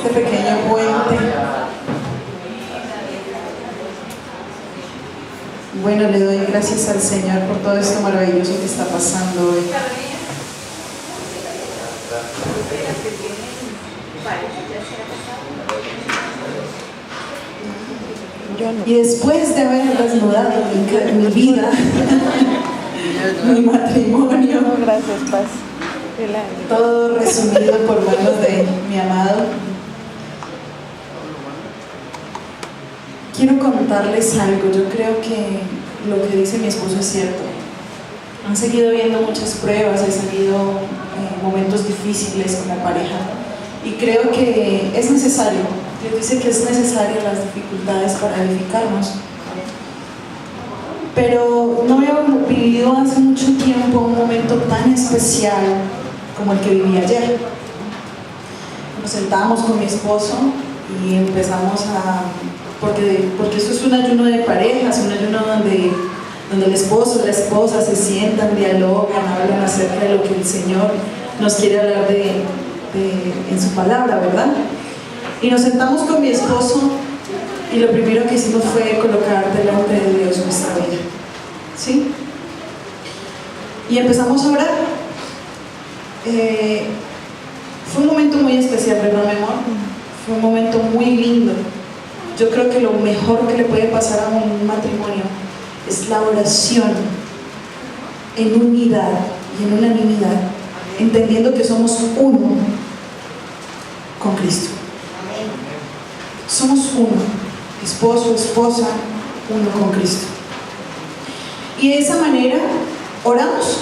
este pequeño puente. Bueno, le doy gracias al Señor por todo esto maravilloso que está pasando hoy. Y después de haber desnudado mi vida, mi matrimonio, gracias, Paz. todo resumido por manos de mi amado, quiero contarles algo. Yo creo que lo que dice mi esposo es cierto. Han seguido viendo muchas pruebas, he seguido momentos difíciles con la pareja, y creo que es necesario. Dios dice que es necesario las dificultades para edificarnos. Pero no había vivido hace mucho tiempo un momento tan especial como el que viví ayer. Nos sentábamos con mi esposo y empezamos porque eso es un ayuno de parejas, un ayuno donde el esposo y la esposa se sientan, dialogan, hablan acerca de lo que el Señor nos quiere hablar en su palabra, ¿verdad? Y nos sentamos con mi esposo y lo primero que hicimos fue colocar delante de Dios nuestra vida, ¿sí? Y empezamos a orar. Fue un momento muy especial, ¿verdad, mi amor? Fue un momento muy lindo. Yo creo que lo mejor que le puede pasar a un matrimonio es la oración en unidad y en unanimidad, entendiendo que somos uno con Cristo. Somos uno, esposo, esposa, uno con Cristo. Y de esa manera oramos.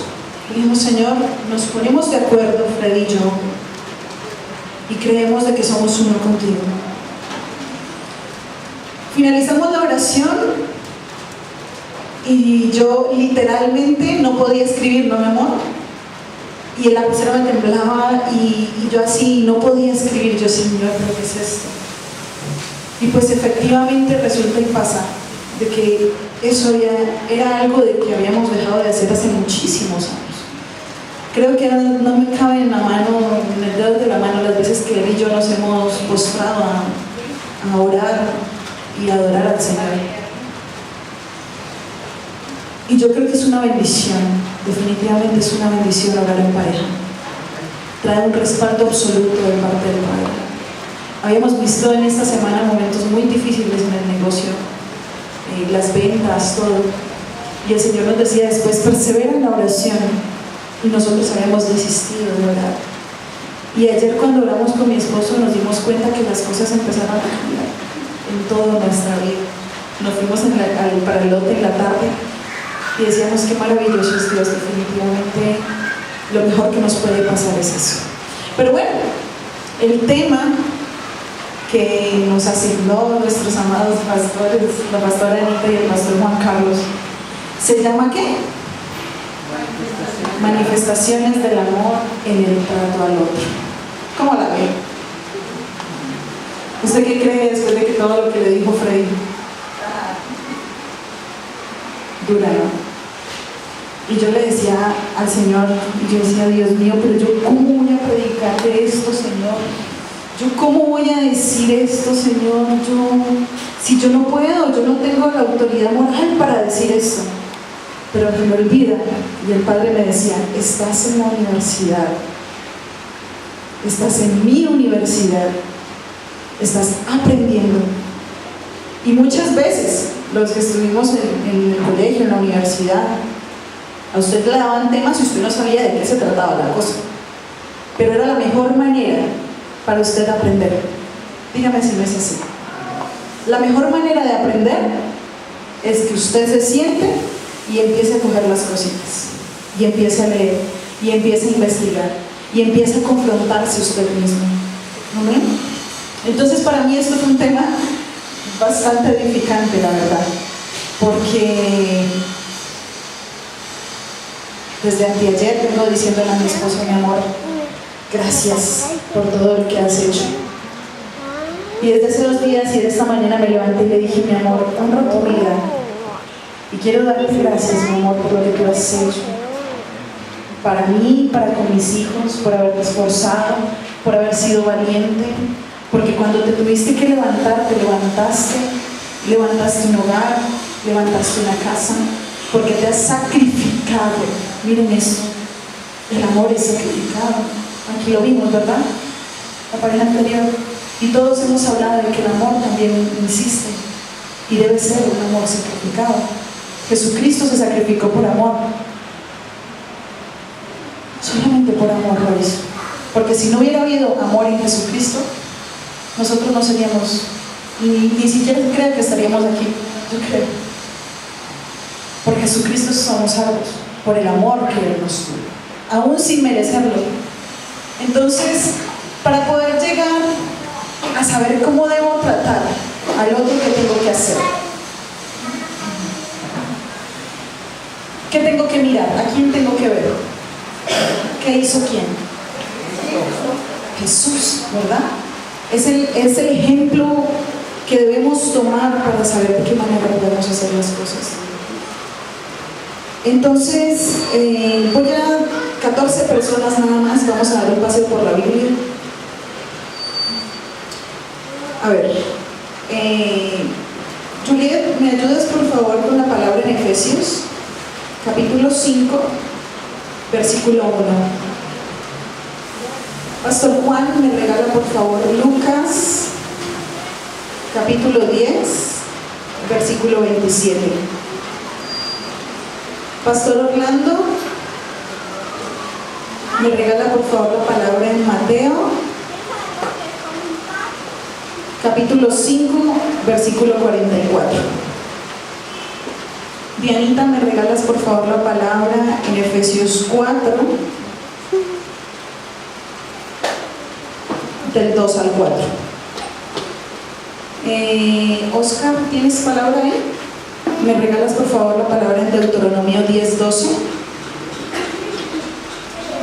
Dijimos: Señor, nos ponemos de acuerdo, Fred y yo, y creemos de que somos uno contigo. Finalizamos la oración y yo literalmente no podía escribir, ¿no, mi amor? Y el lapicero me temblaba y yo así no podía escribir. Yo: Señor, ¿pero qué es esto? Y pues efectivamente resulta y pasa de que eso ya era algo de que habíamos dejado de hacer hace muchísimos años. Creo que no me cabe en la mano, en el dedo de la mano, las veces que él y yo nos hemos postrado a orar y a adorar al Señor. Y yo creo que es una bendición, definitivamente es una bendición orar en pareja. Trae un respaldo absoluto de parte del Padre. Habíamos visto en esta semana momentos muy difíciles en el negocio, las ventas, todo. Y el Señor nos decía después: persevera en la oración. Y nosotros habíamos desistido de orar. Y ayer, cuando oramos con mi esposo, nos dimos cuenta que las cosas empezaron a cambiar en toda nuestra vida. Nos fuimos para el lote en la tarde y decíamos: qué maravilloso es Dios. Definitivamente lo mejor que nos puede pasar es eso. Pero bueno, el tema que nos asignó nuestros amados pastores, la pastora Anita y el pastor Juan Carlos, se llama ¿qué? Manifestaciones del amor en el trato al otro. ¿Cómo la ve? ¿Usted qué cree después de que todo lo que le dijo Freddy? Dura, ¿no? Y yo le decía al Señor, y yo decía: Dios mío, pero yo ¿cómo voy a predicar de esto, Señor? ¿Yo cómo voy a decir esto, Señor? Si yo no puedo, yo no tengo la autoridad moral para decir esto. Pero me olvida, y el Padre me decía: estás en la universidad, estás en mi universidad, estás aprendiendo. Y muchas veces los que estuvimos en el colegio, en la universidad, a usted le daban temas y usted no sabía de qué se trataba la cosa, pero era la mejor manera para usted aprender. Dígame si no es así. La mejor manera de aprender es que usted se siente y empiece a coger las cositas, y empiece a leer, y empiece a investigar, y empiece a confrontarse usted mismo. ¿Amén? Entonces, para mí esto es un tema bastante edificante, la verdad, porque desde anteayer vengo diciéndole a mi esposo: mi amor, gracias por todo lo que has hecho. Y desde hace 2 días y de esta mañana me levanté y le dije: mi amor, honro tu vida y quiero darte gracias, mi amor, por lo que tú has hecho para mí, para con mis hijos, por haberte esforzado, por haber sido valiente, porque cuando te tuviste que levantar, te levantaste un hogar, levantaste una casa, porque te has sacrificado. Miren esto, el amor es sacrificado. Aquí lo vimos, ¿verdad? La pareja anterior. Y todos hemos hablado de que el amor también insiste y debe ser un amor sacrificado. Jesucristo se sacrificó por amor, solamente por amor lo hizo, porque si no hubiera habido amor en Jesucristo, nosotros no seríamos, ni siquiera creo que estaríamos aquí. Yo creo, por Jesucristo somos salvos, por el amor que Él nos tuvo, aún sin merecerlo. Entonces, para poder llegar a saber cómo debo tratar al otro, ¿qué tengo que hacer? ¿Qué tengo que mirar? ¿A quién tengo que ver? ¿Qué hizo quién? Jesús, ¿verdad? Es el ejemplo que debemos tomar para saber de qué manera podemos hacer las cosas. Entonces, voy a 14 personas nada más, vamos a dar un paseo por la Biblia. A ver, Juliet, ¿me ayudas por favor con la palabra en Efesios? Capítulo 5, versículo 1. Pastor Juan, me regala por favor Lucas, capítulo 10, versículo 27. Pastor Orlando, me regala por favor la palabra en Mateo, capítulo 5, versículo 44. Dianita, me regalas por favor la palabra en Efesios 4, del 2 al 4. Oscar, ¿tienes palabra ahí? Me regalas por favor la palabra en Deuteronomio 10, 12.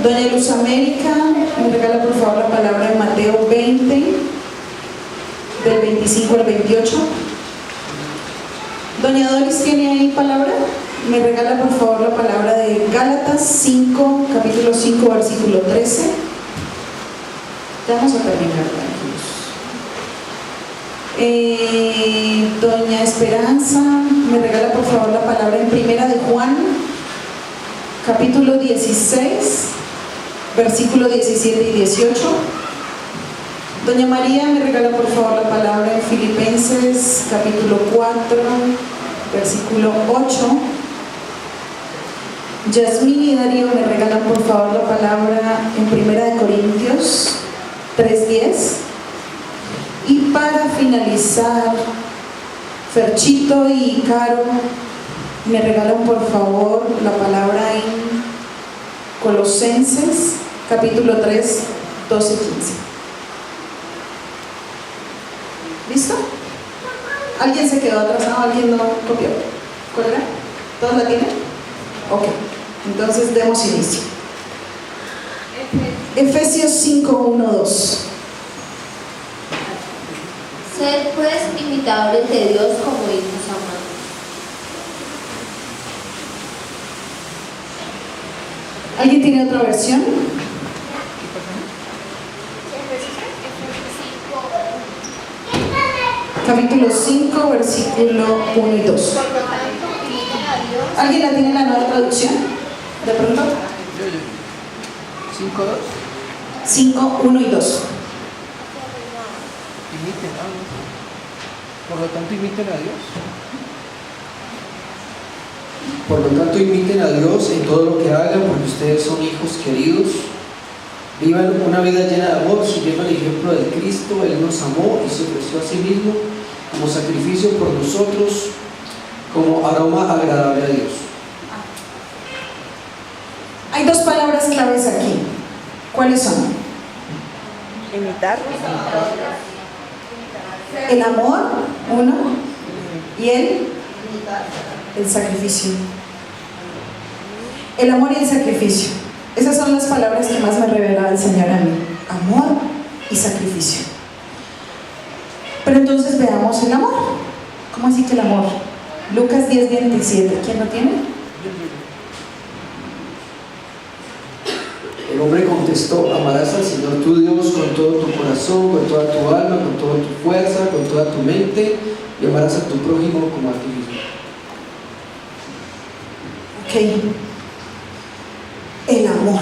Doña Luz América, me regala por favor la palabra en Mateo 20, del 25 al 28. Doña Doris, ¿tiene ahí palabra? Me regala por favor la palabra de Gálatas 5, capítulo 5, versículo 13. Ya vamos a terminar, tranquilos. Doña Esperanza, me regala por favor la palabra en Primera de Juan, capítulo 16, versículo 17 y 18. Doña María, me regala por favor la palabra en Filipenses, capítulo 4, versículo 8. Yasmín y Darío, me regalan por favor la palabra en Primera de Corintios 3:10. Y para finalizar, Ferchito y Caro, me regalan por favor la palabra en Colosenses, capítulo 3, 12 y 15. ¿Listo? ¿Alguien se quedó atrasado? ¿Alguien no copió? ¿Cuál era? ¿Todos la tienen? Ok, entonces demos inicio. Efesios 5, 1, 2. Sed pues imitadores de Dios como hijos amados. ¿Alguien tiene otra versión? Capítulo 5, versículo 1 y 2. ¿Alguien la tiene en la nueva traducción? ¿De pronto? 5, 2. 5, 1 y 2. Imiten a Dios. Por lo tanto, imiten a Dios. Por lo tanto, imiten a Dios en todo lo que hagan, porque ustedes son hijos queridos. Vivan una vida llena de amor, siguiendo el ejemplo de Cristo. Él nos amó y se ofreció a sí mismo como sacrificio por nosotros, como aroma agradable a Dios. Hay dos palabras claves aquí. ¿Cuáles son? Imitar. El amor, uno, y el sacrificio. El amor y el sacrificio. Esas son las palabras que más me revelaba el Señor a mí. Amor y sacrificio. Pero entonces veamos el amor. ¿Cómo así que el amor? Lucas 10, 27. ¿Quién lo tiene? El hombre Jesucristo, amarás al Señor tu Dios con todo tu corazón, con toda tu alma, con toda tu fuerza, con toda tu mente, y amarás a tu prójimo como a ti mismo. Ok. El amor.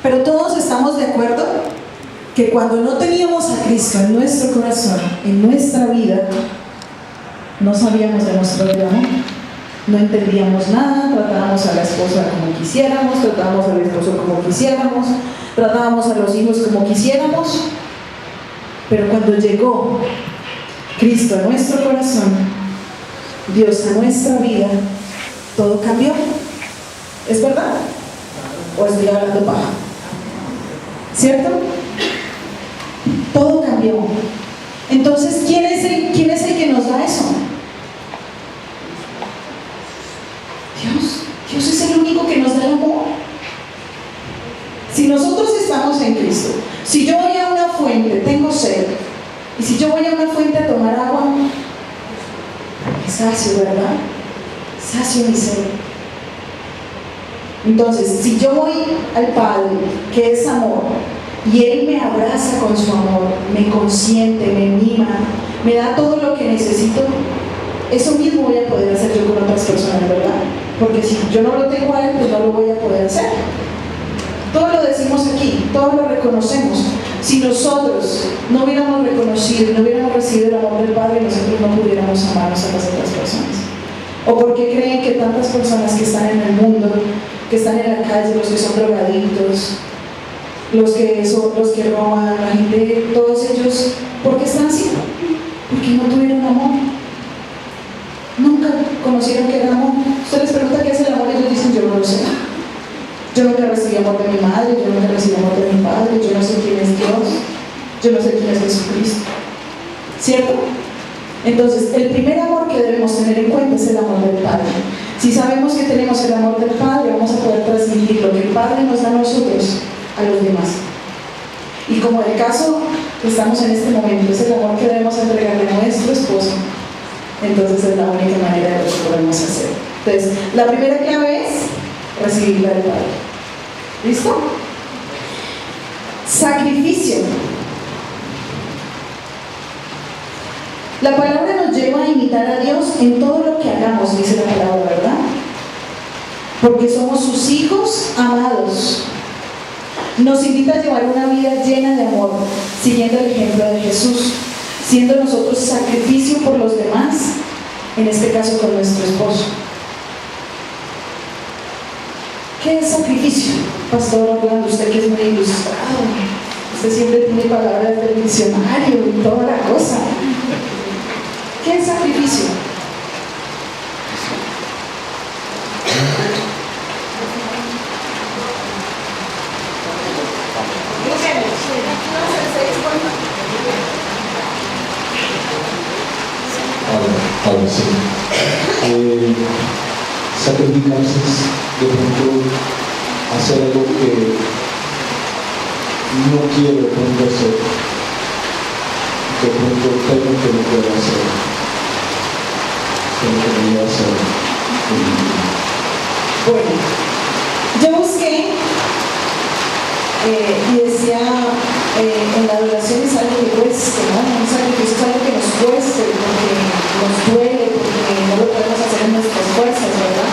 Pero todos estamos de acuerdo que cuando no teníamos a Cristo en nuestro corazón, en nuestra vida, no sabíamos demostrar el amor. No entendíamos nada, tratábamos a la esposa como quisiéramos, tratábamos al esposo como quisiéramos, tratábamos a los hijos como quisiéramos. Pero cuando llegó Cristo a nuestro corazón, Dios a nuestra vida, todo cambió. ¿Es verdad? ¿O estoy hablando paja? ¿Cierto? Todo cambió. Entonces, ¿quién es el que nos da eso? Dios. Dios es el único que nos da el amor. Si nosotros estamos en Cristo, si yo voy a una fuente, tengo sed, y si yo voy a una fuente a tomar agua, es sacio, ¿verdad? Sacio mi sed. Entonces, si yo voy al Padre, que es amor, y Él me abraza con su amor, me consiente, me mima, me da todo lo que necesito, eso mismo voy a poder hacer yo con otras personas, ¿verdad? Porque si yo no lo tengo a Él, pues no lo voy a poder hacer. Todo lo decimos aquí, todo lo reconocemos. Si nosotros no hubiéramos reconocido, no hubiéramos recibido el amor del Padre, nosotros no pudiéramos amarnos a las otras personas. ¿O porque creen que tantas personas que están en el mundo, que están en la calle, los que son drogadictos, los que roban, la gente, todos ellos, ¿por qué están así? Porque no tuvieron amor. Nunca conocieron qué era amor. Usted les pregunta qué es el amor y ellos dicen, yo no lo sé. Yo nunca recibí amor de mi madre, yo nunca recibí amor de mi padre, yo no sé quién es Dios, yo no sé quién es Jesucristo. ¿Cierto? Entonces, el primer amor que debemos tener en cuenta es el amor del Padre. Si sabemos que tenemos el amor del Padre, vamos a poder transmitir lo que el Padre nos da a nosotros a los demás. Y como el caso que estamos en este momento es el amor que debemos entregarle a nuestro esposo, entonces es la única manera de lo que podemos hacer. Entonces, la primera clave es recibirla del Padre. ¿Listo? Sacrificio. La palabra nos lleva a imitar a Dios en todo lo que hagamos, dice la palabra, ¿verdad? Porque somos sus hijos amados. Nos invita a llevar una vida llena de amor, siguiendo el ejemplo de Jesús, siendo nosotros sacrificio por los demás, en este caso con nuestro esposo. ¿Qué es sacrificio? Pastor Orlando, usted que es muy ilustrado, usted siempre tiene palabras del diccionario y toda la cosa. ¿Qué es sacrificio? Ahora sí. Sacrificarse es de pronto hacer algo que no quiero de pronto hacer, de pronto tengo que no puedo hacer, tengo que no voy a hacer. Bueno, yo busqué y decía en la adoración es algo que cueste, ¿no? Un sacrificio es algo que nos cueste, porque nos duele, porque no lo podemos hacer en nuestras fuerzas, ¿verdad?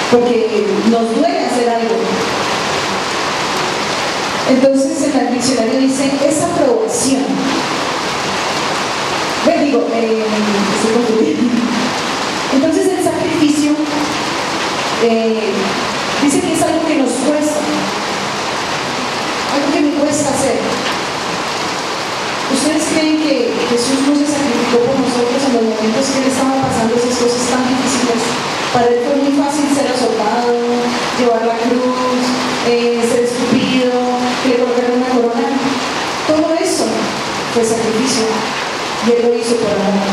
Porque nos duele hacer algo. Entonces en el diccionario dice esa aprobación. Estoy confundida. Entonces el sacrificio dice que es algo que nos cuesta, algo que me cuesta hacer. ¿Ustedes creen que Jesús no se sacrificó por nosotros en los momentos que Él estaba pasando esas cosas tan difíciles? Para Él fue muy fácil ser azotado, llevar la cruz, ser escupido, que le colocaron una corona. Todo eso fue sacrificio y Él lo hizo por amor.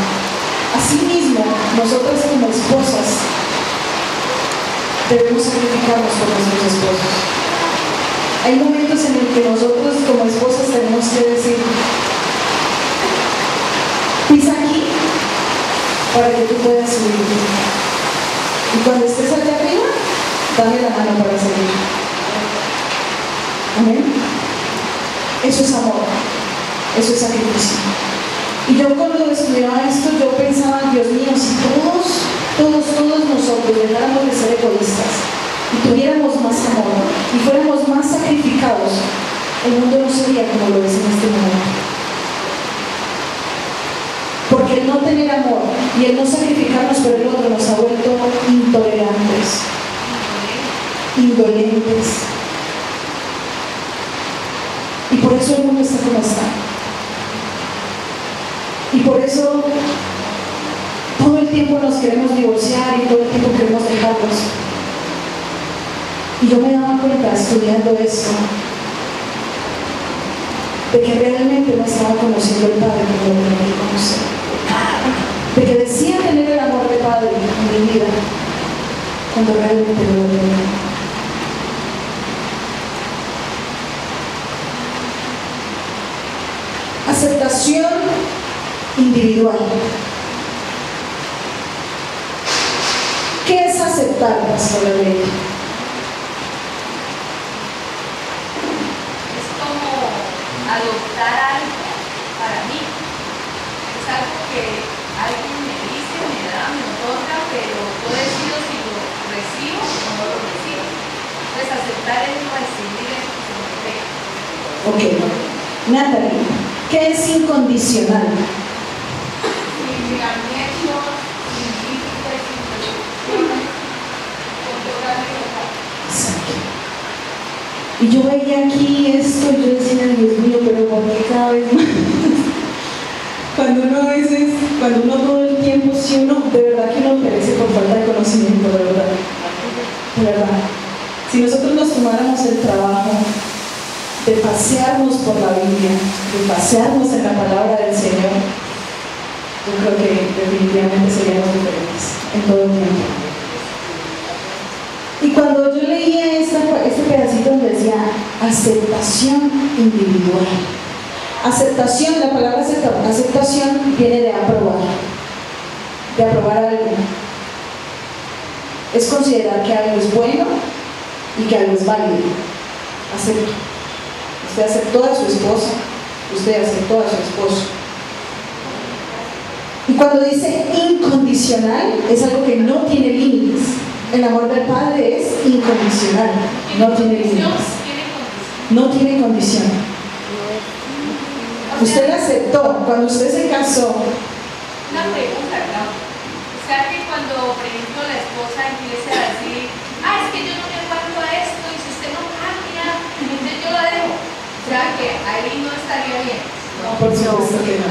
Asimismo, nosotras como esposas debemos sacrificarnos por nuestros esposos. Hay momentos en los que nosotros como esposas tenemos que decir, pisa aquí para que tú puedas subir. Y cuando estés allá arriba, Dame la mano para seguir. Amén. Eso es amor. Eso es sacrificio. Y yo cuando estudiaba esto, yo pensaba, Dios mío, si todos nosotros dejáramos de ser egoístas y tuviéramos más amor y fuéramos más sacrificados, el mundo no sería como lo es en este momento. Porque el no tener amor y el no sacrificarnos por el otro nos ha vuelto intolerantes, indolentes. Y por eso el mundo está como está. Y por eso todo el tiempo nos queremos divorciar y todo el tiempo queremos dejarlos. Y yo me daba cuenta estudiando esto de que realmente no estaba conociendo el Padre como lo tenía que conocer. De que decía tener el amor de Padre en mi vida cuando realmente no lo tenía. Aceptación individual. ¿Qué es aceptar, Pastora Ley? Es como adoptar algo para mí. Es algo que alguien me dice, me da, me otorga, pero yo decido si lo recibo o no lo recibo. Pues aceptar es recibir eso que se me pega. Ok. Natalie, ¿qué es incondicional? Sin miramientos, sin límites, sin restricciones, con toda libertad. Exacto. Y yo veía aquí esto y yo decía, Dios mío, pero ¿por qué cada vez más? Cuando uno todo el tiempo, si uno, de verdad que uno perece por falta de conocimiento, de verdad. De verdad. Si nosotros nos tomáramos el trabajo de pasearnos por la Biblia, de pasearnos en la palabra del Señor, yo creo que definitivamente seríamos diferentes en todo el tiempo. Y cuando yo leía este pedacito donde decía aceptación individual, aceptación, la palabra aceptación viene de aprobar algo. Es considerar que algo es bueno y que algo es válido. Acepto. Usted aceptó a su esposa, usted aceptó a su esposo. Y cuando dice incondicional, es algo que no tiene límites. El amor del Padre es incondicional, no tiene límites. No tiene condición. Usted la aceptó cuando usted se casó. Una pregunta, ¿verdad? O sea que cuando, por ejemplo, la esposa empieza a decir, es que yo no me aguanto a esto y si usted no cambia, entonces yo la dejo. O sea que ahí no estaría bien. No, por supuesto que no.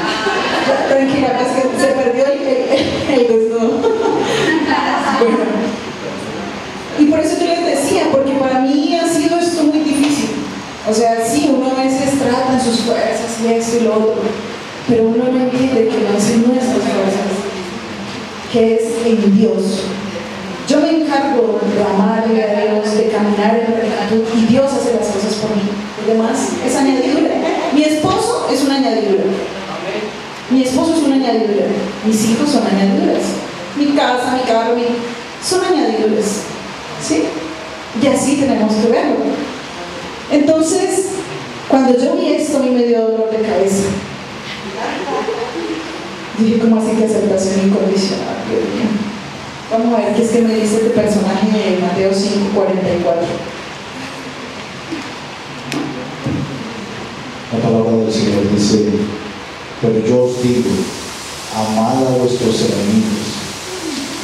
Tranquila, es que se perdió el desnudo. Bueno. Y por eso yo les decía, porque para mí ha sido esto muy difícil. O sea, sí, uno a veces trata en sus fuerzas y esto y lo otro, pero uno no entiende que no es en nuestras fuerzas, que es en Dios. Yo me encargo de amarle a Dios, de caminar en rectitud, y Dios hace las cosas por mí. Lo demás es añadidura. Mi esposo es una añadidura. Mi esposo es una añadidura. Mis hijos son añadiduras. Mi casa, mi carro, son añadiduras. ¿Sí? Y así tenemos que verlo. Entonces, cuando yo vi esto, a mí me dio dolor de cabeza. Dije, ¿cómo así que aceptación incondicional? Vamos a ver qué es que me dice este personaje de Mateo 5:44. La palabra del Señor dice: pero yo os digo, amad a vuestros enemigos,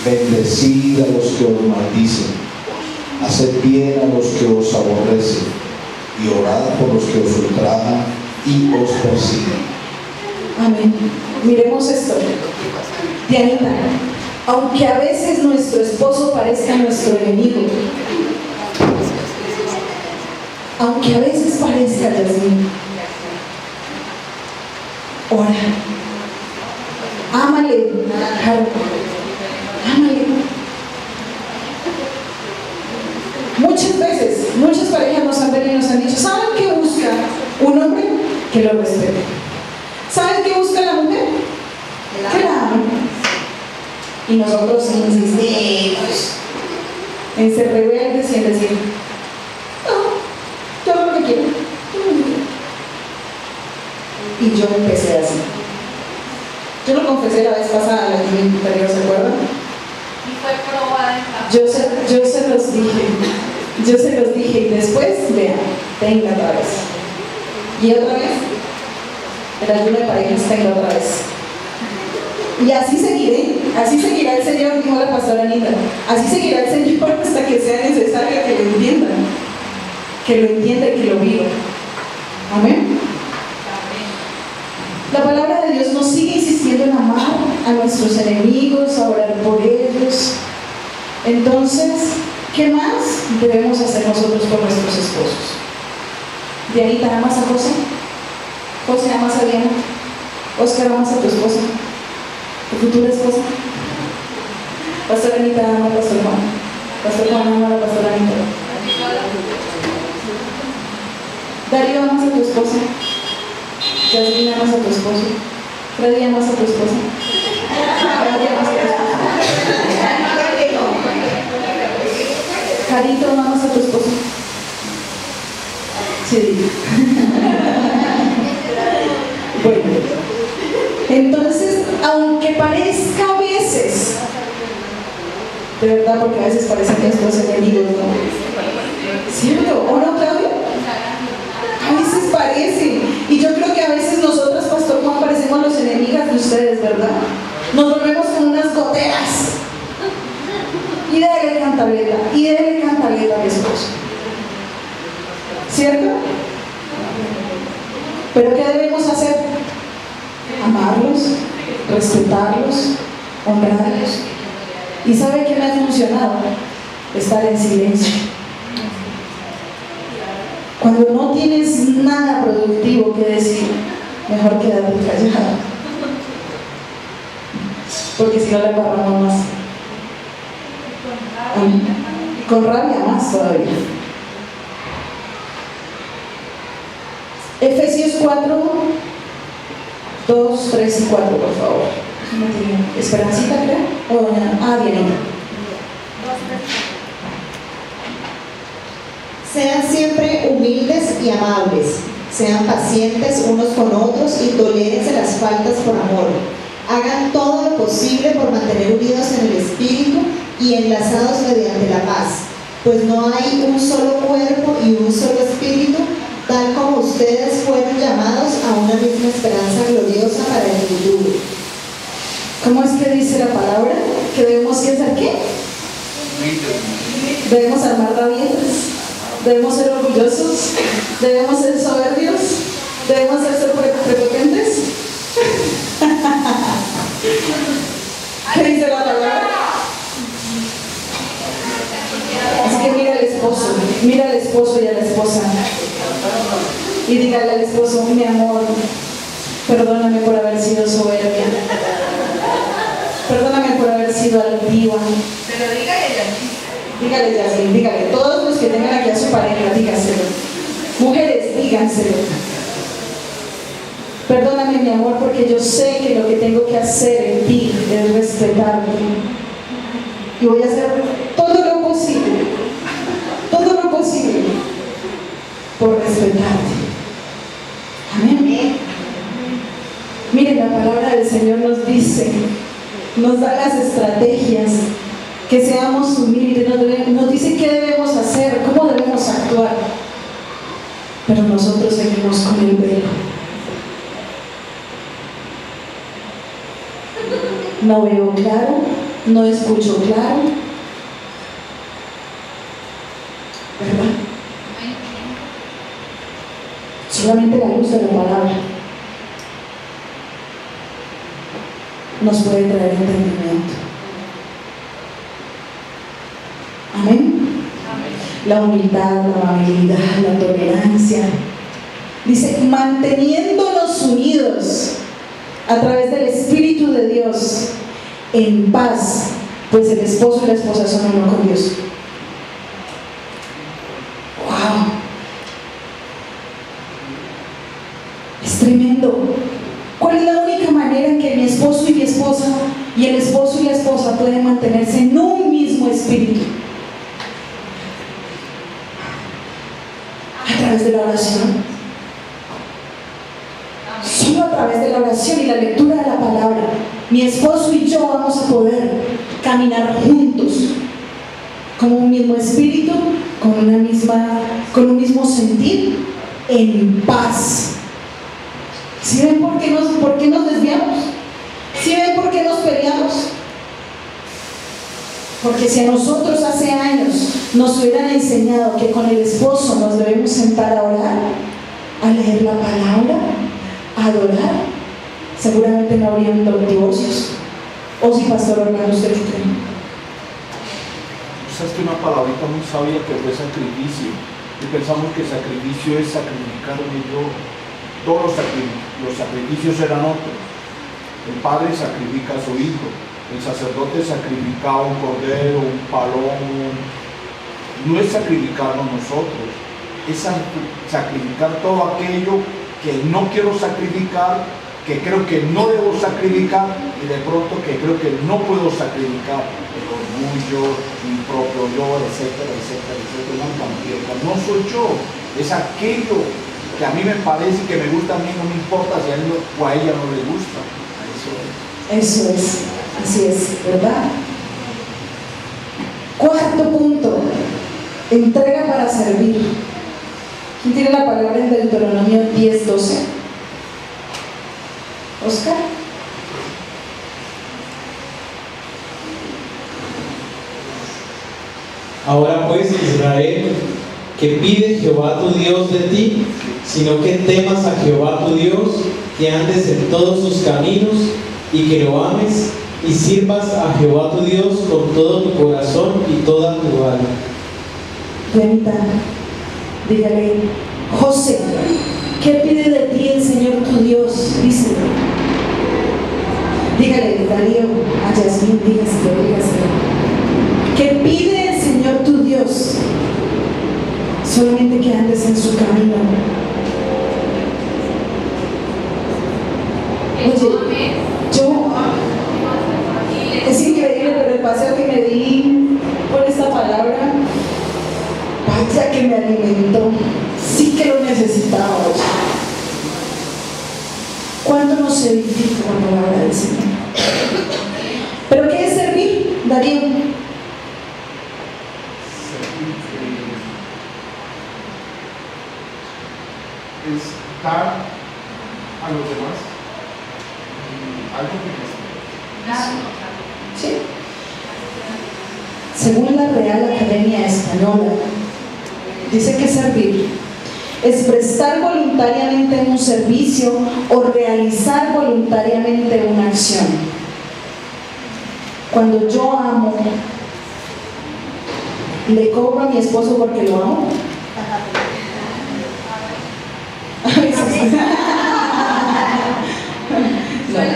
bendecid a los que os maldicen, haced bien a los que os aborrecen, y orad por los que os ultrajan y os persiguen. Amén. Miremos esto. Dianita, aunque a veces nuestro esposo parezca nuestro enemigo, aunque a veces parezca, Yasmín, ora. Ámale, Harold. Ámale. Muchas veces, muchas parejas nos han venido y nos han dicho, ¿saben qué busca un hombre? Que lo respete. ¿Saben qué busca la mujer? Que la ame. Y nosotros insistimos. en ser rebeldes y en decir, no, yo hago lo que quiero. Y yo empecé así. Yo lo confesé la vez pasada, la que interior, ¿se acuerdan? Y fue probada en la Yo se los dije y después, vean, venga otra vez. Y otra vez, el ayuno de parejas, venga otra vez. Y así seguirá el Señor, dijo la pastora Anita, así seguirá el Señor hasta que sea necesario que lo entiendan, que lo entienda y que lo viva. Amén. La palabra de Dios nos sigue insistiendo en amar a nuestros enemigos, a orar por ellos. Entonces, ¿qué más debemos hacer nosotros por nuestros esposos? Dianita, ¿amas a José? José, ¿amas a Diana? Oscar, ¿amas a tu esposa? ¿Tu futura esposa? Pastor Anita, ¿ama a Pastor Juan? Pastor Juan, ¿ama a la Pastora Anita? Darío, ¿amas a tu esposa? Jasmine, ¿amas a tu esposo? Freddy, ¿amas a tu esposa? Freddy, ¿amas a tu esposa? Carito, ¿amas a tu esposo? Sí. Bueno, entonces, aunque parezca a veces, de verdad, porque a veces parecen nuestros enemigos, ¿no? ¿Cierto? ¿O no, Claudia? A veces parece, y yo creo que a veces nosotras, Pastor Juan, parecemos los enemigos de ustedes, ¿verdad? Nos volvemos como unas goteras. Y déle cantaleta a mi esposo. ¿Cierto? ¿Pero qué debemos hacer? Amarlos, respetarlos, honrarlos. ¿Y sabe qué me ha funcionado? Estar en silencio. Cuando no tienes nada productivo que decir, mejor quedarte callado. Porque si no le embarramos más. Con rabia más todavía. Efesios 4, 2, 3 y 4, por favor. Esperancita, creo. O doña. Dianita. Sean siempre humildes y amables, sean pacientes unos con otros y tolérense las faltas por amor. Hagan todo lo posible por mantener unidos en el Espíritu y enlazados mediante la paz, pues no hay un solo cuerpo y un solo Espíritu, tal como ustedes fueron llamados a una misma esperanza gloriosa para el futuro. ¿Cómo es que dice la palabra? ¿Que debemos hacer qué? Debemos armar rabietas. Debemos ser orgullosos, debemos ser soberbios, debemos ser prepotentes. ¿Qué dice la palabra? Así que mira al esposo y a la esposa y dígale al esposo, mi amor, perdóname por haber sido soberbia, perdóname por haber sido altiva. Pero Dígale, Yasmin, dígale, todos los que tengan aquí a su pareja, dígaselo. Mujeres, díganselo. Perdóname, mi amor, porque yo sé que lo que tengo que hacer en ti es respetarte. Y voy a hacer todo lo posible por respetarte. Amén. Miren, la palabra del Señor nos dice, nos da las estrategias, que seamos humildes, nos dice qué debemos hacer, cómo debemos actuar, pero nosotros seguimos con el velo. No veo claro, no escucho claro, ¿verdad? Solamente la luz de la palabra nos puede traer entendimiento. Amén. La humildad, la amabilidad, la tolerancia. Dice, manteniéndonos unidos a través del Espíritu de Dios en paz, pues el esposo y la esposa son uno con Dios. ¡Wow! Es tremendo. ¿Cuál es la única manera en que mi esposo y mi esposa y el esposo y la esposa pueden mantenerse en un mismo espíritu? través de la oración. Solo a través de la oración y la lectura de la palabra, mi esposo y yo vamos a poder caminar juntos, como un mismo espíritu, con un mismo sentir, en paz. ¿Sí ven por qué nos desviamos? ¿Sí ven por qué nos peleamos? Porque si a nosotros hace años nos hubieran enseñado que con el esposo nos debemos sentar a orar, a leer la palabra, a adorar, seguramente no habrían divorcios. ¿O si, Pastor Orlando, usted qué cree? Sabes que una palabrita muy sabia que fue sacrificio. Y pensamos que sacrificio es sacrificarme yo. Todos los sacrificios eran otros. El padre sacrifica a su hijo, el sacerdote sacrificaba un cordero, un palomo. No es sacrificarnos nosotros, es sacrificar todo aquello que no quiero sacrificar, que creo que no debo sacrificar y de pronto que creo que no puedo sacrificar. El orgullo, mi propio yo, etcétera, etcétera, etcétera. No soy yo, es aquello que a mí me parece que me gusta a mí, no me importa si a él o a ella no le gusta. Eso es, así es, ¿verdad? Cuarto punto, entrega para servir. ¿Quién tiene la palabra en Deuteronomio 10:12? Oscar. Ahora pues, Israel, que pide Jehová tu Dios de ti, sino que temas a Jehová tu Dios, que andes en todos sus caminos y que lo ames y sirvas a Jehová tu Dios con todo tu corazón y toda tu alma. Juanita, dígale: José, ¿qué pide de ti el Señor tu Dios? Díselo. Dígale, Darío, a Yasmín, dígaselo. ¿Qué pide el Señor tu Dios? Solamente que andes en su camino. Oye, es increíble, pero el paseo que me di por esta palabra, vaya que me alimentó. Sí que lo necesitaba. ¿Cuánto nos edifica la palabra del Señor? ¿Pero qué es servir, Darío? Es dar a los demás algo que ¿Sí? Según la Real Academia Española, dice que servir es prestar voluntariamente un servicio o realizar voluntariamente una acción. Cuando yo amo, ¿le cobro a mi esposo porque lo amo?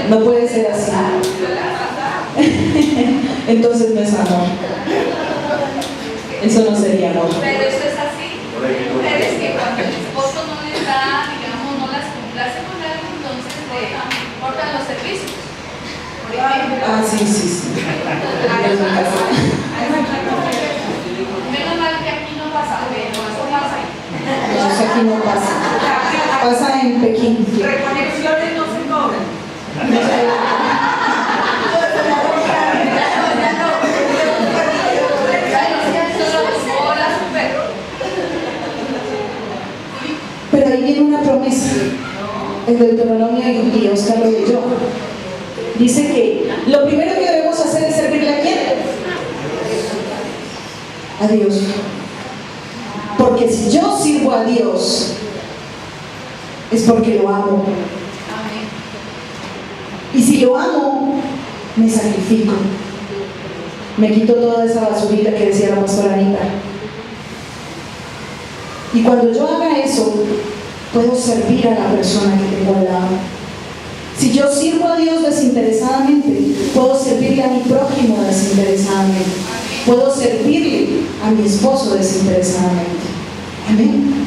No puede ser así. Entonces no es amor. Eso no sería amor. Pero eso es así. Hay mujeres que cuando el esposo no les da, digamos, no las complace con algo, entonces le cortan los servicios. Por ejemplo. Sí. Menos mal que aquí no pasa, pero eso pasa. Eso aquí no pasa. Pasa en Pekín. Reconexiones no se cobran. Pero ahí viene una promesa en Deuteronomio y Oscar lo leyó. Dice que lo primero que debemos hacer es servirle a quién? A Dios. Porque si yo sirvo a Dios es porque lo amo. Y si lo amo, me sacrifico. Me quito toda esa basurita que decía la pastora Anita. Y cuando yo haga eso, puedo servir a la persona que tengo al lado. Si yo sirvo a Dios desinteresadamente, puedo servirle a mi prójimo desinteresadamente. Puedo servirle a mi esposo desinteresadamente. Amén.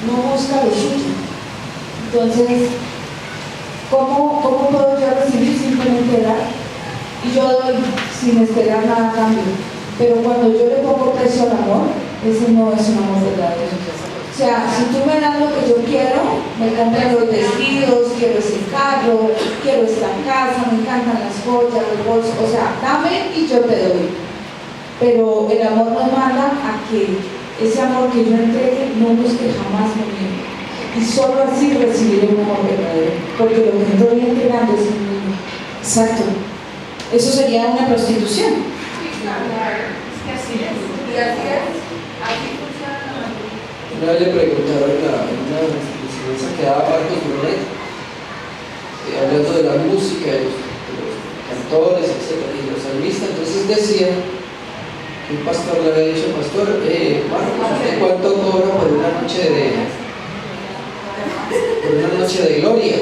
No busca lo suyo. Entonces, ¿cómo puedo yo recibir? Simplemente dar. yo doy sin esperar nada a cambio. Pero cuando yo le pongo precio al amor, ese no es un amor verdadero. O sea, si tú me das lo que yo quiero, me compran los vestidos, quiero ese carro, quiero esta casa, me encantan las joyas, los bolsos, o sea, dame y yo te doy. Pero el amor nos manda a que ese amor que yo entregue no busque jamás lo mío. Y solo así recibiré un amor verdadero, porque lo que estoy entregando es el mío. Exacto. Eso sería una prostitución. Sí, claro, es que así es. Y así funciona la mayoría. Una vez le preguntaron en una enseñanza que daba Marcos Brunet, hablando de la música, de los cantores, etc., y los salmistas. Entonces decía que un pastor le había dicho: pastor, Marcos, ¿usted cuánto cobra por una noche de gloria?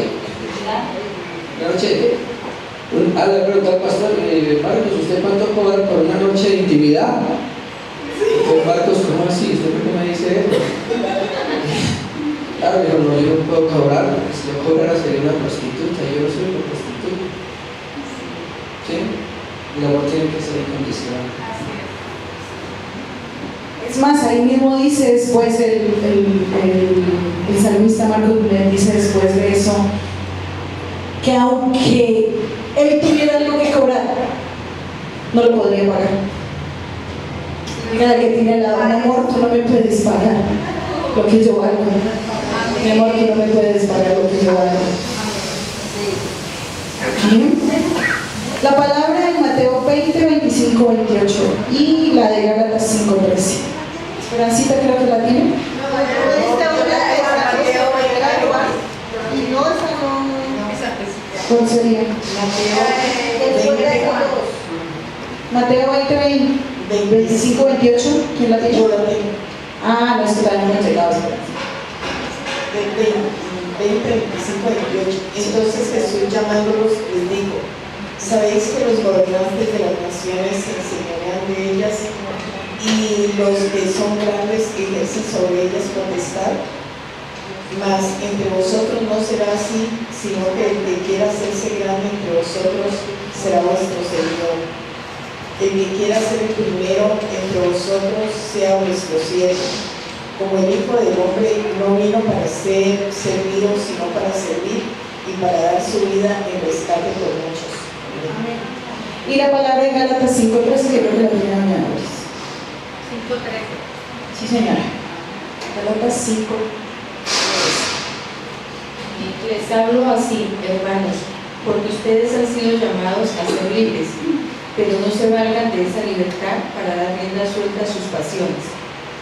Una noche de... le preguntó al pastor: Marcos, ¿usted cuánto cobra por una noche de intimidad? Entonces Marcos: ¿cómo así? ¿Usted por qué me dice eso? Claro, dijo: no, yo no puedo cobrar, porque si yo cobrara sería una prostituta, yo no soy una prostituta. ¿Sí? El amor tiene que ser incondicional. Es más, ahí mismo dice después el salmista Marcos Brunet, dice después de eso, que aunque él tuviera algo que cobrar, no lo podría pagar. Cada que tiene al lado: mi amor, tú no me puedes pagar lo que yo valgo. Mi amor, tú no me puedes pagar lo que yo valgo. La palabra en Mateo 20, 25, 28 y la de Gálatas 5, 13. Esperancita, creo que la tiene. ¿Cuál sería? Mateo 20, 25, 28. ¿Quién la tiene? Ah, no, es que también hemos llegado. 20, 25, 28. Entonces Jesús, llamándolos, les dijo: ¿sabéis que los gobernantes de las naciones se enseñorean de ellas y los que son grandes ejercen sobre ellas potestad? Mas entre vosotros no será así, sino que el que quiera hacerse grande entre vosotros será vuestro servidor. El que quiera ser el primero entre vosotros sea vuestro siervo. Como el Hijo del Hombre no vino para ser servido, sino para servir y para dar su vida en rescate por muchos. Amén. Y la palabra en Gálatas 5:13, que creo que la tiene doña Doris. 5:13. Sí, señora. Gálatas 5. Les hablo así, hermanos, porque ustedes han sido llamados a ser libres, pero no se valgan de esa libertad para dar rienda suelta a sus pasiones.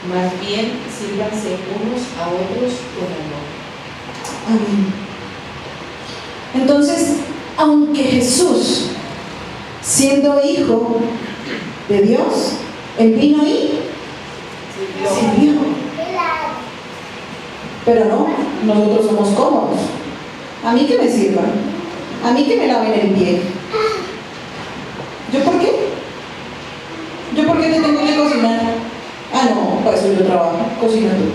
Más bien, sírvanse unos a otros con amor. Amén. Entonces, aunque Jesús, siendo hijo de Dios, él vino y sirvió. Pero no, nosotros somos cómodos. A mí que me sirvan, a mí que me laven el pie. ¿Yo por qué? ¿Yo por qué te tengo que cocinar? Ah, no, para eso yo trabajo, cocina tú.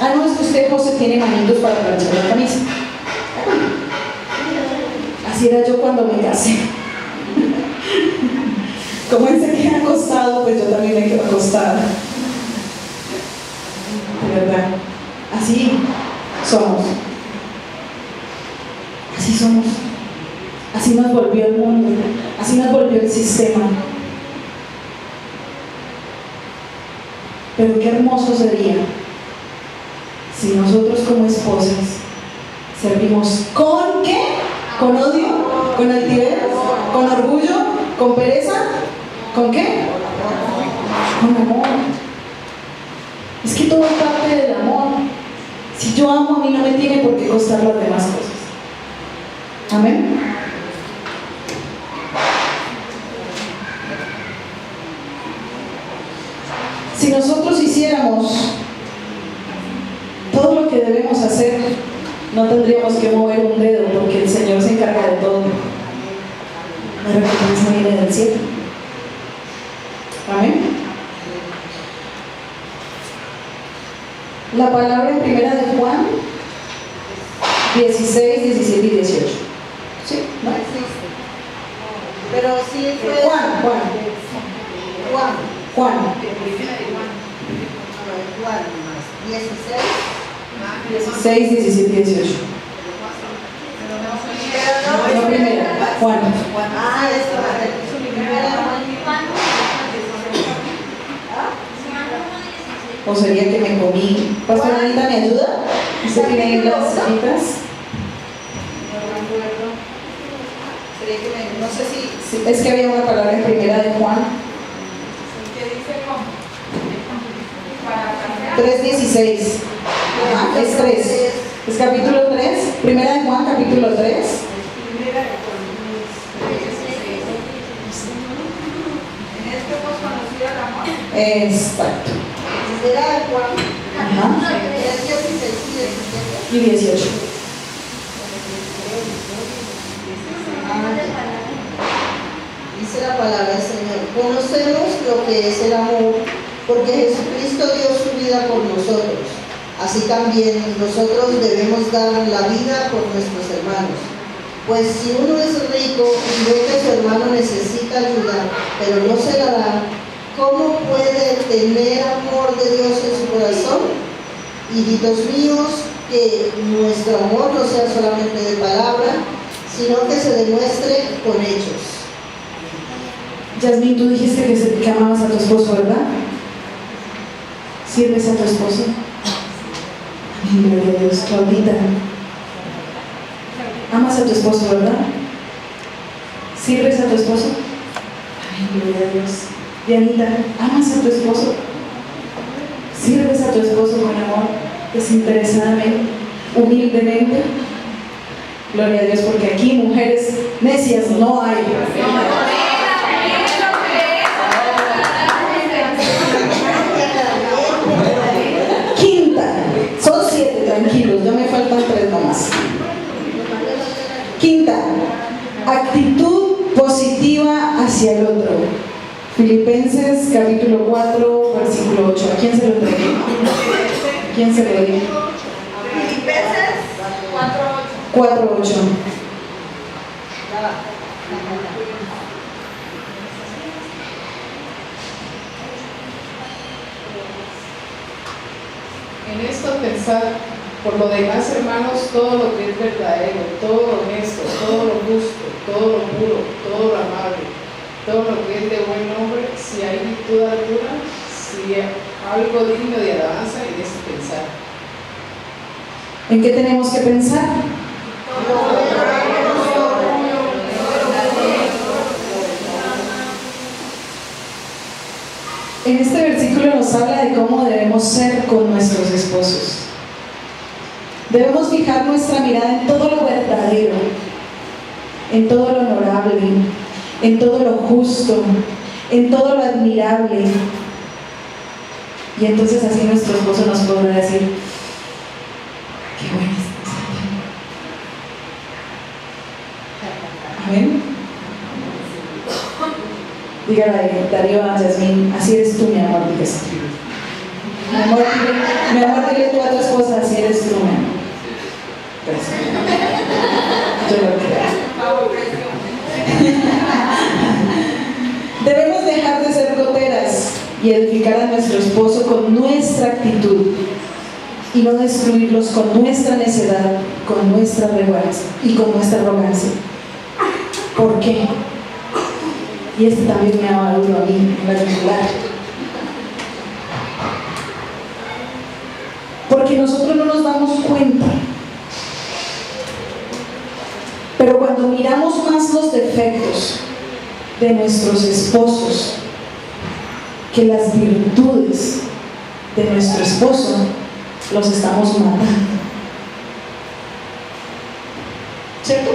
Ah, no, es que usted, José, tiene manitos para planchar la camisa. Así era yo cuando me casé. Como él se queda acostado, pues yo también me quedo acostada. De verdad, así somos. Así somos. Así nos volvió el mundo. Así nos volvió el sistema. Pero qué hermoso sería si nosotros como esposas servimos ¿con qué? ¿Con odio? ¿Con altivez? ¿Con orgullo? ¿Con pereza? ¿Con qué? Con amor. Es que todo es parte del amor. Si yo amo, a mí no me tiene por qué costar las demás cosas. Amén. Si nosotros hiciéramos todo lo que debemos hacer, no tendríamos que mover un dedo, porque el Señor se encarga de todo. La recompensa viene del cielo. Amén. La palabra en primera de Juan 16, 17 y 18. ¿Sí? ¿No? Juan. 16, 17, 18. No, primera, Juan. O sería que me comí. Pastor Anita, ¿me ayuda? ¿Usted tiene las citas? No sé si es que había una palabra en primera de Juan. ¿Qué dice cómo? 3:16. Es 3. Es capítulo 3. Primera de Juan, capítulo 3. En esto hemos conocido el amor. Exacto. Primera de Juan, Ajá. 16 y 17. Y 18. Dice la palabra del Señor: conocemos lo que es el amor, porque Jesucristo dio su vida por nosotros. Así también nosotros debemos dar la vida por nuestros hermanos. Pues si uno es rico y ve que su hermano necesita ayuda, pero no se la da, ¿cómo puede tener amor de Dios en su corazón? Hijitos míos, que nuestro amor no sea solamente de palabra, sino que se demuestre con hechos. Yasmín, tú dijiste que amabas a tu esposo, ¿verdad? ¿Sirves a tu esposo? Amén, gloria a Dios. Claudita, amas a tu esposo, ¿verdad? ¿Sirves a tu esposo? Amén, gloria a Dios. Dianita, ¿amas a tu esposo? ¿Sirves a tu esposo con amor, desinteresadamente, humildemente? Gloria a Dios, porque aquí mujeres necias no hay. Quinta, son 7, tranquilos, ya me faltan 3 nomás. Quinta, actitud positiva hacia el otro. Filipenses capítulo 4, versículo 8. ¿A quién se lo trae? ¿Quién se lo dio? Filipenses 4:8. 4:8. En esto pensad, por lo demás, hermanos, todo lo que es verdadero, todo lo honesto, todo lo justo, todo lo puro, todo lo amable, todo lo que es de buen nombre, si hay virtud alguna, si hay algo digno de alabanza, en esto pensar. ¿En qué tenemos que pensar? En este versículo nos habla de cómo debemos ser con nuestros esposos. Debemos fijar nuestra mirada en todo lo verdadero, en todo lo honorable, en todo lo justo, en todo lo admirable. Y entonces así nuestro esposo nos podrá decir: qué buena esposa. Amén. Dígale a Darío, a Yasmín: así eres tú, mi amor, dígase. Mi amor, dile tú a tu esposa: así eres tú, mi amor. Gracias. Yo lo creo. Debemos dejar de ser goteras y edificar a nuestro esposo con nuestra actitud y no destruirlos con nuestra necedad, con nuestra arrogancia y con nuestra arrogancia. ¿Por qué? Y este también me ha duro a mí en particular. Porque nosotros no nos damos cuenta. Pero cuando miramos más los defectos de nuestros esposos que las virtudes de nuestro esposo, los estamos matando. ¿Cierto?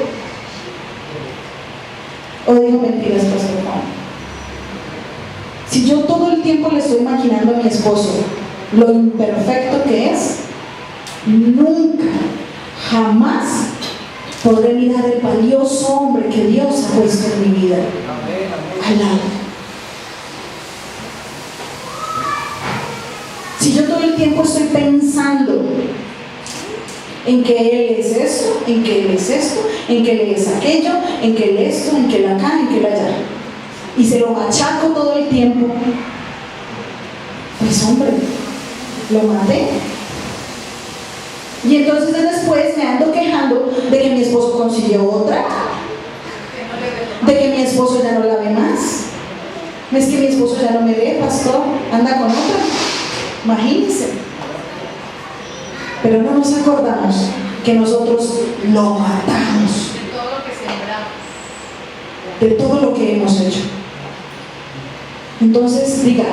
¿O digo mentiras, Pastor Juan? Si yo todo el tiempo le estoy imaginando a mi esposo lo imperfecto que es, nunca, jamás podré mirar el valioso hombre que Dios ha puesto en mi vida al lado. Si yo todo el tiempo estoy pensando en que él es esto, en que él es esto, en que él es aquello, en que él esto, en que él acá, en que él allá, y se lo machaco todo el tiempo, pues hombre, lo maté. Y entonces después me ando quejando de que mi esposo consiguió otra, de que mi esposo ya no la ve más. Es que mi esposo ya no me ve, pastor, anda con otra. Imagínense. Pero no nos acordamos que nosotros lo matamos De todo lo que sembramos. de todo lo que hemos hecho. Entonces diga,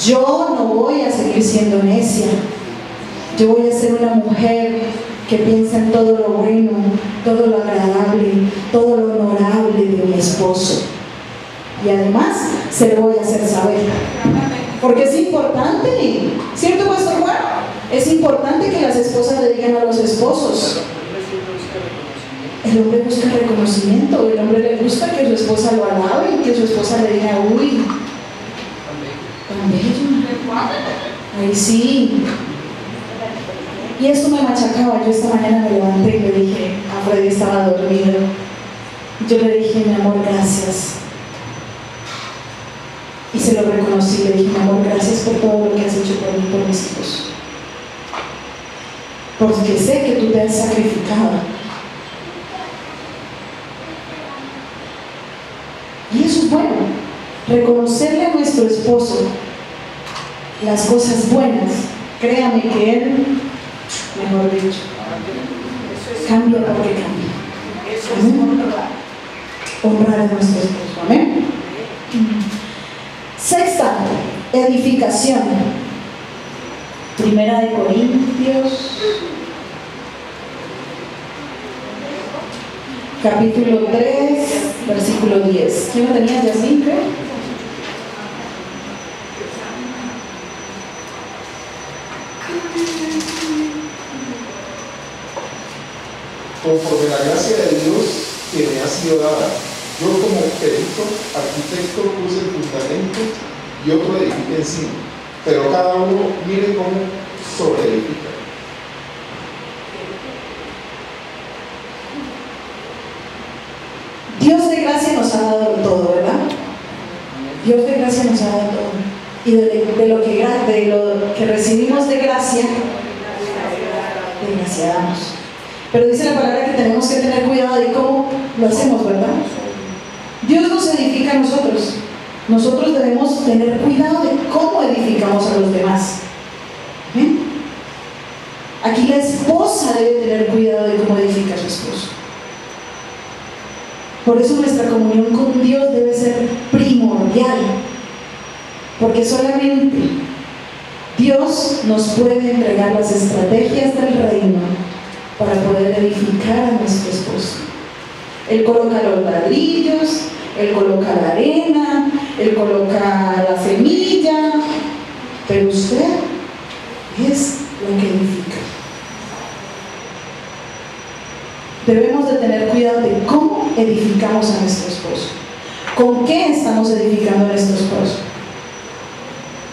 yo no voy a seguir siendo necia. Yo voy a ser una mujer que piensa en todo lo bueno, todo lo agradable, todo lo honorable de mi esposo. Y además se lo voy a hacer saber. Porque es importante, ¿cierto, Pastor Juan? Es importante que las esposas le digan a los esposos. El hombre busca reconocimiento, el hombre le gusta que su esposa lo alabe, que su esposa le diga, uy, tan bello. Ahí sí. Y esto me machacaba. Yo esta mañana me levanté y le dije a Freddy, estaba dormido. Yo le dije, mi amor, gracias. Y se lo reconocí, le dije, mi amor, gracias por todo lo que has hecho por mí, por mis hijos. Porque sé que tú te has sacrificado. Y eso es bueno, reconocerle a nuestro esposo las cosas buenas. Créame que él, mejor dicho, cambia porque cambia. Amén. Honrar a nuestro esposo. Amén. Sexta, edificación. Primera de Corintios, capítulo 3, versículo 10. ¿Quién lo tenía? Yasmín, creo. Conforme la gracia de Dios que me ha sido dada, yo como perito, arquitecto, puse el fundamento y otro edifica encima, pero cada uno mire cómo sobreedifica. Dios de gracia nos ha dado todo, ¿verdad? Dios de gracia nos ha dado todo. Y de lo que recibimos de gracia damos. Pero dice la palabra que tenemos que tener cuidado de cómo lo hacemos, ¿verdad? Dios nos edifica a nosotros. Nosotros debemos tener cuidado de cómo edificamos a los demás. ¿Ven? Aquí la esposa debe tener cuidado de cómo edifica a su esposo. Por eso nuestra comunión con Dios debe ser primordial. Porque solamente Dios nos puede entregar las estrategias del reino para poder edificar a nuestro esposo. Él coloca los ladrillos, Él coloca la arena, Él coloca la semilla, pero usted es lo que edifica. Debemos de tener cuidado de cómo edificamos a nuestro esposo. ¿Con qué estamos edificando a nuestro esposo?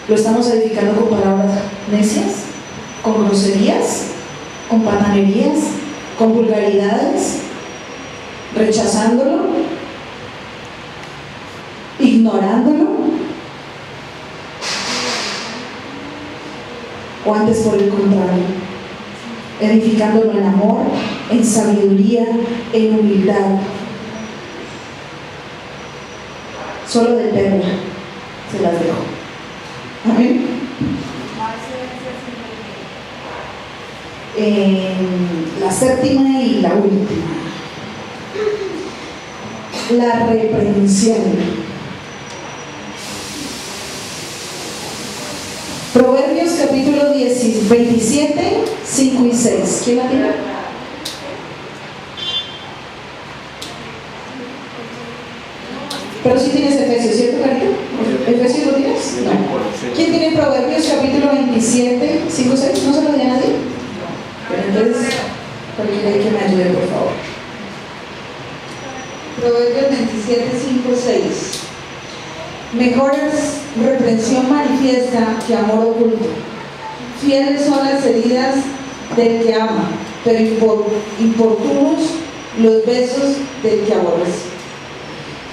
¿Lo estamos edificando con palabras necias? ¿Con groserías? ¿Con patanerías? ¿Con vulgaridades? ¿Rechazándolo? ¿Ignorándolo? ¿O antes por el contrario? Edificándolo en amor, en sabiduría, en humildad. Solo de perla se las dejo. Amén. La séptima y la última, la reprensión. Proverbios capítulo 27, 5 y 6. ¿Quién la tiene? Pero si tienes Efesios, ¿cierto, Carita? ¿Efesios lo tienes? No. ¿Quién tiene Proverbios capítulo 27, 5 y 6? ¿No se lo di a nadie? Pero entonces, cualquiera que me ayude, por favor. Proverbios 27, 5, 6. Mejor es reprensión manifiesta que amor oculto. Fieles son las heridas del que ama, pero importunos los besos del que aborrece.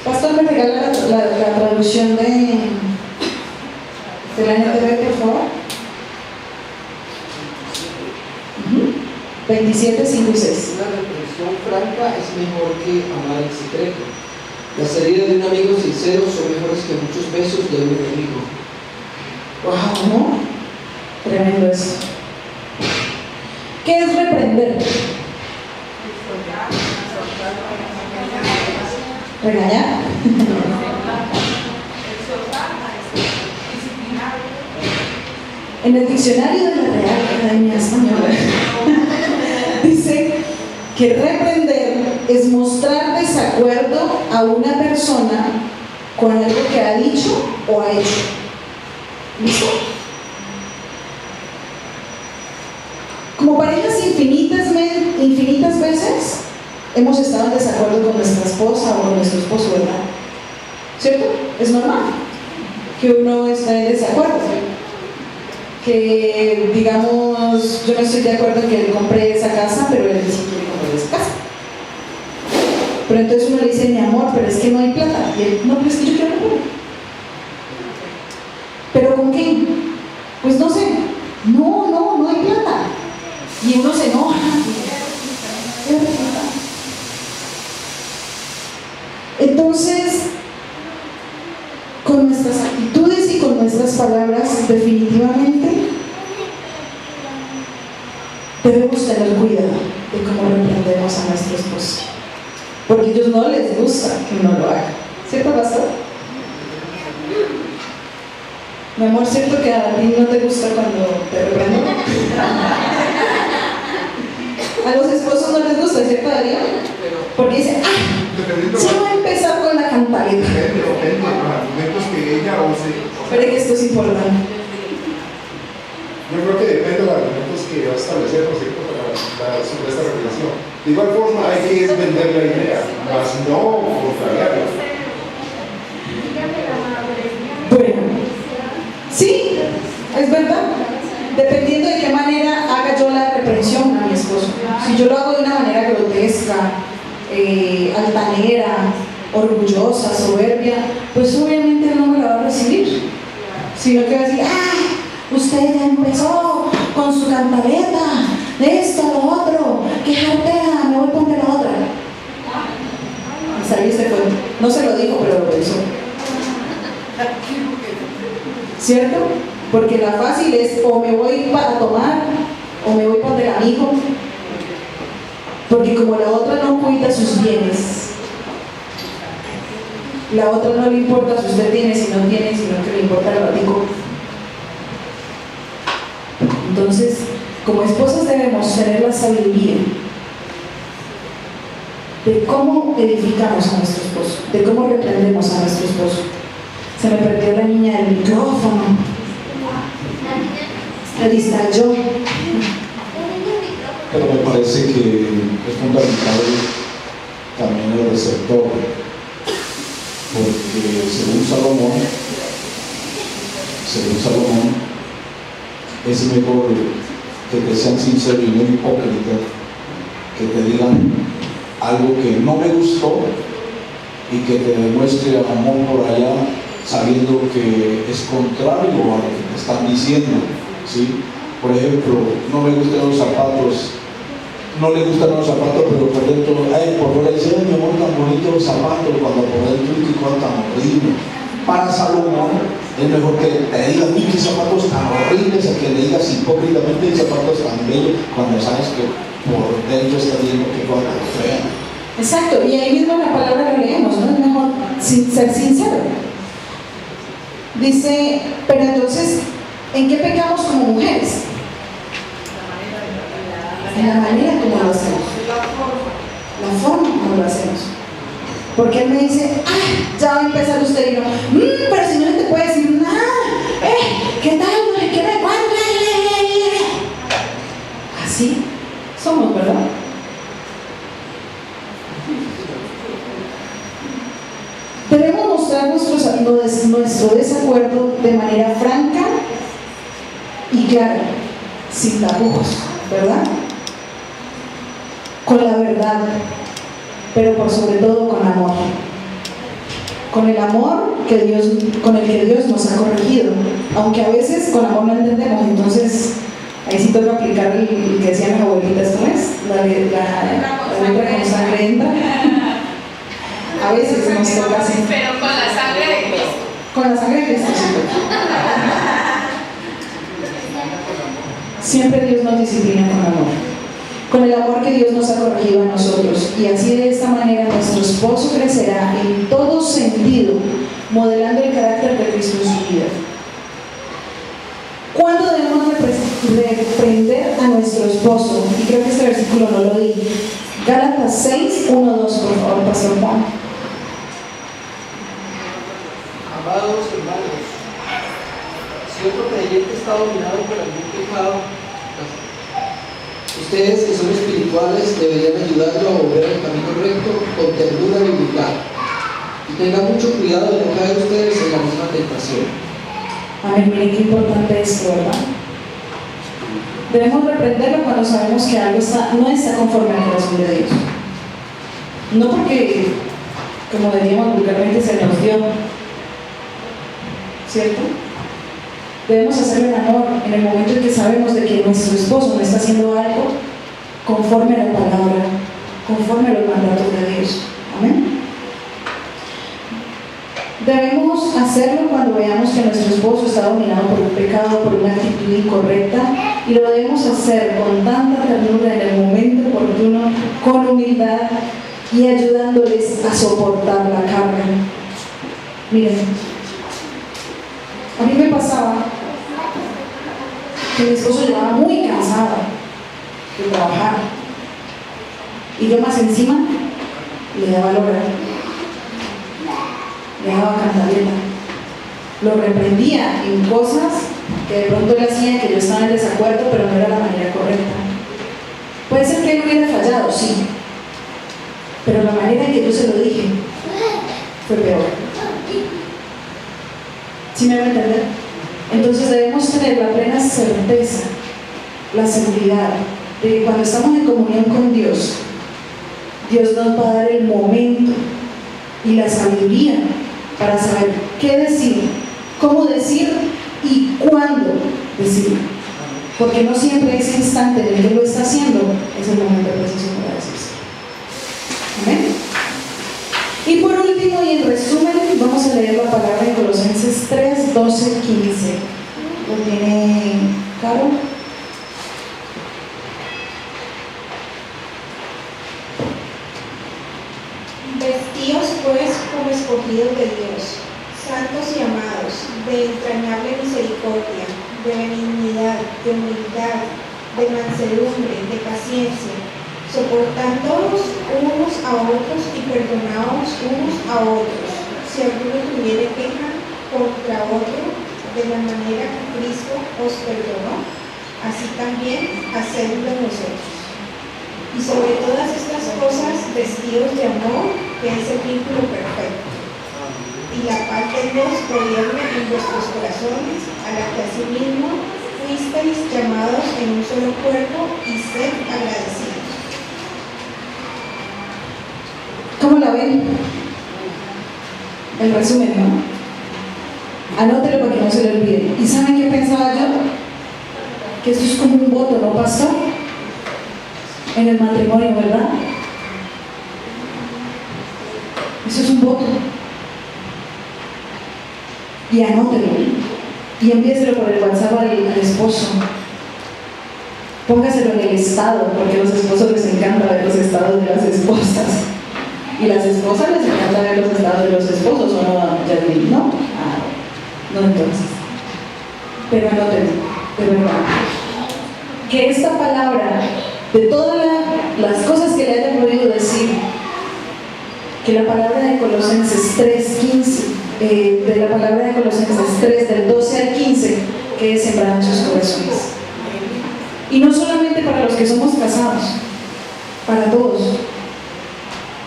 Pastor, ¿me regala la traducción de la NTV, por favor? 27, 5 y 6. Una reprensión franca es mejor que amar en secreto. Las heridas de un amigo sincero son mejores que muchos besos de un enemigo. ¡Wow! ¿No? Tremendo eso. ¿Qué es reprender? ¿Regañar? En el diccionario de la Real Academia Española dice que reprender es mostrar desacuerdo a una persona con algo que ha dicho o ha hecho. ¿Listo? Como parejas infinitas veces hemos estado en desacuerdo con nuestra esposa o con nuestro esposo, ¿verdad? ¿Cierto? Es normal que uno esté en desacuerdo. Que digamos, yo no estoy de acuerdo en que él compre esa casa, pero él sí quiere comprar esa casa. Pero entonces uno le dice, mi amor, pero es que no hay plata. Y él, no, pero es que yo quiero comprar. ¿Pero con qué? Pues no sé. No hay plata. Y uno se enoja. Entonces, con nuestras actitudes y con nuestras palabras, definitivamente debemos tener cuidado de cómo reprendemos a nuestro esposo, porque a ellos no les gusta que uno lo haga. ¿Cierto, pastor? Mi amor, ¿cierto que a ti no te gusta cuando te reprenden? A los esposos no les gusta, ¿cierto, Darío? Porque dicen, sí voy a empezar con la cantaleta. Depende de los argumentos que ella use. Pero que esto es importante. Yo creo que depende de los argumentos que va a establecer, por cierto, para la supuesta reprensión. De igual forma, hay que vender la idea, mas no contrariarla. Bueno, sí, es verdad. Dependiendo de qué manera haga yo la reprensión a mi esposo. Si yo lo hago de una manera grotesca, altanera, orgullosa, soberbia, pues obviamente no me la va a recibir. Sino que va a decir, usted ya empezó con su cantaleta, esto, lo otro, que jartea, me voy a poner la otra. Y salió y se fue. No se lo dijo, pero lo pensó. ¿Cierto? Porque la fácil es o me voy para tomar o me voy para el amigo, porque como la otra no cuida sus bienes, la otra no le importa si usted tiene, si no tiene, sino que le importa el ratico. Entonces, como esposas debemos tener la sabiduría de cómo edificamos a nuestro esposo, de cómo reprendemos a nuestro esposo. Se me perdió la niña del micrófono. Me distrayó. Pero me parece que es fundamental también el receptor, porque según Salomón, es mejor que te sean sinceros y no hipócritas, que te digan algo que no me gustó y que te demuestre amor por allá, sabiendo que es contrario a lo que te están diciendo, ¿sí? Por ejemplo, no me gustan los zapatos, no le gustan los zapatos, pero por dentro, por fuera dice, mi amor, tan bonito los zapatos, cuando por dentro y cuando tan horrible. Para Salomón es mejor que te digas, qué zapatos tan horribles, a que le digas hipócritamente zapatos tan bellos, cuando sabes que por dentro está viendo que cosa tan fea. Exacto, y ahí mismo la palabra que leemos, ¿no? Es mejor ser sincero. Dice, pero entonces, ¿en qué pecamos como mujeres? En la manera como lo hacemos, la forma como lo hacemos. Porque él me dice, ya va a empezar usted y no, pero si no te puede decir nada, ¿qué tal? ¿Qué me cuenta? Así somos, ¿verdad? Debemos mostrar nuestro desacuerdo de manera franca y clara, sin tapujos, ¿verdad? Con la verdad, pero por sobre todo con amor. con el amor con el que Dios nos ha corregido, aunque a veces con amor no entendemos, entonces ahí sí toca aplicar el que decían las abuelitas, ¿cómo es? La letra con sangre entra. A veces nos toca así. Pero con la sangre de Cristo. Con la sangre de Cristo, siempre Dios nos disciplina con amor. Con el amor que Dios nos ha corregido a nosotros. Y así de esta manera nuestro esposo crecerá en todo sentido, modelando el carácter de Cristo en su vida. ¿Cuándo debemos reprender a nuestro esposo? Y creo que este versículo no lo di. Gálatas 6, 1, 2, por favor, Pastor Juan. Amados hermanos, si otro creyente está dominado por algún pecado, ustedes que son espirituales deberían ayudarlo a volver al camino recto con ternura y humildad. Y tengan mucho cuidado de no caer ustedes en la misma tentación. Amén, miren qué importante es esto, ¿verdad? Debemos reprenderlo cuando sabemos que algo no está conforme al corazón de Dios. No porque, como diríamos vulgarmente, se nos dio, ¿cierto? Debemos hacerlo en amor en el momento en que sabemos de que nuestro esposo no está haciendo algo conforme a la palabra, conforme a los mandatos de Dios. Amén. Debemos hacerlo cuando veamos que nuestro esposo está dominado por un pecado, por una actitud incorrecta, y lo debemos hacer con tanta ternura en el momento oportuno, con humildad y ayudándoles a soportar la carga. Miren, a mí me pasaba que mi esposo llegaba muy cansado de trabajar y yo más encima le daba la hora, le daba cantaleta, lo reprendía en cosas que de pronto él hacía, que yo estaba en desacuerdo, pero no era la manera correcta. Puede ser que él hubiera fallado, sí, pero la manera en que yo se lo dije fue peor. ¿Sí me van a entender? Entonces debemos tener la plena certeza, la seguridad de que cuando estamos en comunión con Dios, Dios nos va a dar el momento y la sabiduría para saber qué decir, cómo decir y cuándo decir. Porque no siempre ese instante en el que lo está haciendo es el momento preciso para decirse. ¿Amén? Y por último, y en resumen, vamos a leer la palabra de Colosenses 3, 12, 15. ¿Lo tiene Caro? Vestíos pues como escogidos de Dios, santos y amados, de entrañable misericordia, de benignidad, de humildad, de mansedumbre, de paciencia, soportándonos unos a otros y perdonaos unos a otros, si alguno tuviere queja contra otro, de la manera que Cristo os perdonó, así también hacedlo nosotros. Y sobre todas estas cosas, vestidos de amor, que es el vínculo perfecto. Y la paz de Dios gobierne en vuestros corazones, a la que asimismo fuisteis llamados en un solo cuerpo, y sed agradecidos. ¿Cómo la ven? El resumen, ¿no? Anótelo para que no se le olvide. ¿Y saben qué pensaba yo? Que esto es como un voto, ¿no, pastor? En el matrimonio, ¿verdad? Eso es un voto. Y anótelo. Y envíeselo por el WhatsApp al esposo. Póngaselo en el estado, porque a los esposos les encanta ver los estados de las esposas. Y las esposas les encanta ver los estados de los esposos, ¿o no, Yasmin? ¿No? No, entonces. Pero anótenlo, de verdad. Que esta palabra, de todas las cosas que le hayan podido decir, que la palabra de Colosenses 3:15, de la palabra de Colosenses 3, del 12 al 15, que es sembrar en sus corazones. Y no solamente para los que somos casados, para todos.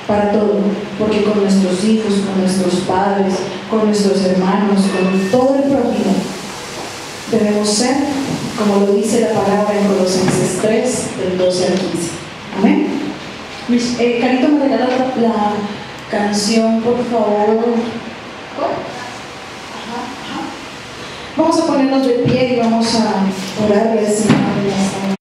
Para todo, porque con nuestros hijos, con nuestros padres, con nuestros hermanos, con todo el prójimo, debemos ser, como lo dice la palabra en Colosenses 3, del 12 al 15. Amén. Carito, me regala la canción, por favor. Vamos a ponernos de pie y vamos a orarle al Señor.